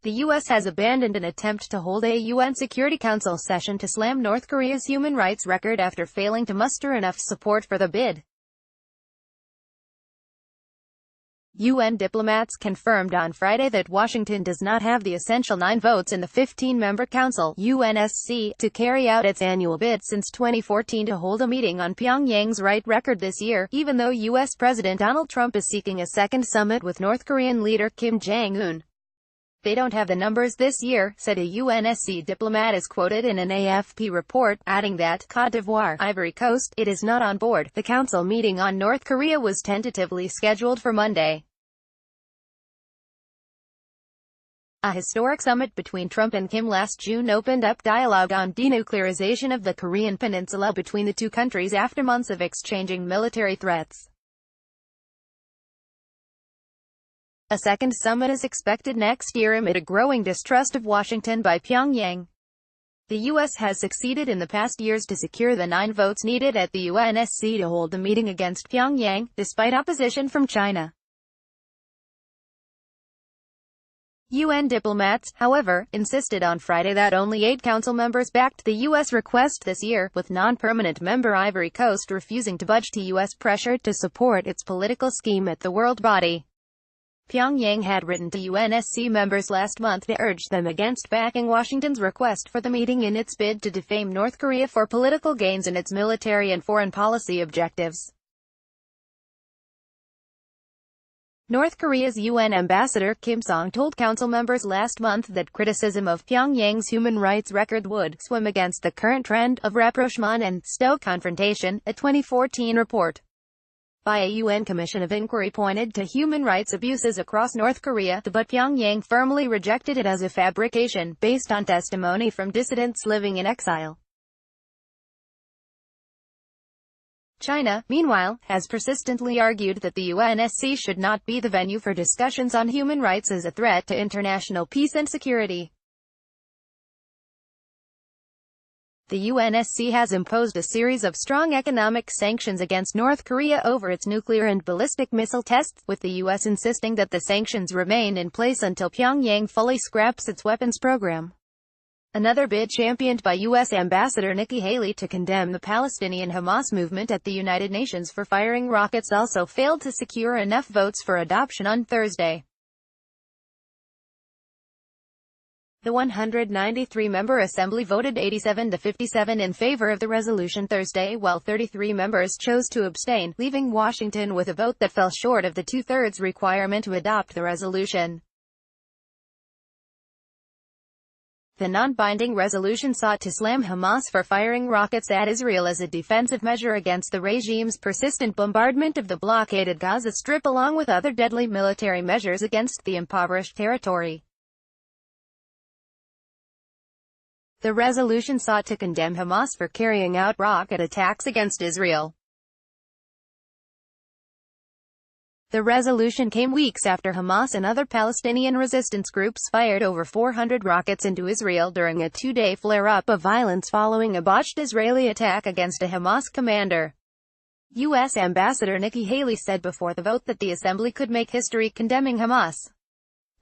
The U.S. has abandoned an attempt to hold a UN Security Council session to slam North Korea's human rights record after failing to muster enough support for the bid. UN diplomats confirmed on Friday that Washington does not have the essential 9 votes in the 15-member Council (UNSC) to carry out its annual bid since 2014 to hold a meeting on Pyongyang's right record this year, even though U.S. President Donald Trump is seeking a second summit with North Korean leader Kim Jong-un. They don't have the numbers this year, said a UNSC diplomat as quoted in an AFP report, adding that Côte d'Ivoire, Ivory Coast, it is not on board. The council meeting on North Korea was tentatively scheduled for Monday. A historic summit between Trump and Kim last June opened up dialogue on denuclearization of the Korean peninsula between the two countries after months of exchanging military threats. A second summit is expected next year amid a growing distrust of Washington by Pyongyang. The U.S. has succeeded in the past years to secure the 9 votes needed at the UNSC to hold the meeting against Pyongyang, despite opposition from China. UN diplomats, however, insisted on Friday that only 8 council members backed the U.S. request this year, with non-permanent member Ivory Coast refusing to budge to U.S. pressure to support its political scheme at the world body. Pyongyang had written to UNSC members last month to urge them against backing Washington's request for the meeting in its bid to defame North Korea for political gains in its military and foreign policy objectives. North Korea's UN ambassador Kim Song told council members last month that criticism of Pyongyang's human rights record would swim against the current trend of rapprochement and stoke confrontation, a 2014 report by a UN Commission of Inquiry pointed to human rights abuses across North Korea, but Pyongyang firmly rejected it as a fabrication, based on testimony from dissidents living in exile. China, meanwhile, has persistently argued that the UNSC should not be the venue for discussions on human rights as a threat to international peace and security. The UNSC has imposed a series of strong economic sanctions against North Korea over its nuclear and ballistic missile tests, with the U.S. insisting that the sanctions remain in place until Pyongyang fully scraps its weapons program. Another bid championed by U.S. Ambassador Nikki Haley to condemn the Palestinian Hamas movement at the United Nations for firing rockets also failed to secure enough votes for adoption on Thursday. The 193-member assembly voted 87 to 57 in favor of the resolution Thursday, while 33 members chose to abstain, leaving Washington with a vote that fell short of the two-thirds requirement to adopt the resolution. The non-binding resolution sought to slam Hamas for firing rockets at Israel as a defensive measure against the regime's persistent bombardment of the blockaded Gaza Strip along with other deadly military measures against the impoverished territory. The resolution sought to condemn Hamas for carrying out rocket attacks against Israel. The resolution came weeks after Hamas and other Palestinian resistance groups fired over 400 rockets into Israel during a 2-day flare-up of violence following a botched Israeli attack against a Hamas commander. U.S. Ambassador Nikki Haley said before the vote that the Assembly could make history condemning Hamas.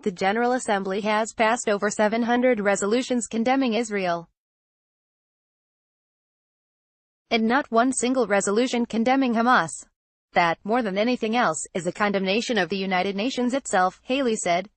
The General Assembly has passed over 700 resolutions condemning Israel, and not one single resolution condemning Hamas. That, more than anything else, is a condemnation of the United Nations itself, Haley said.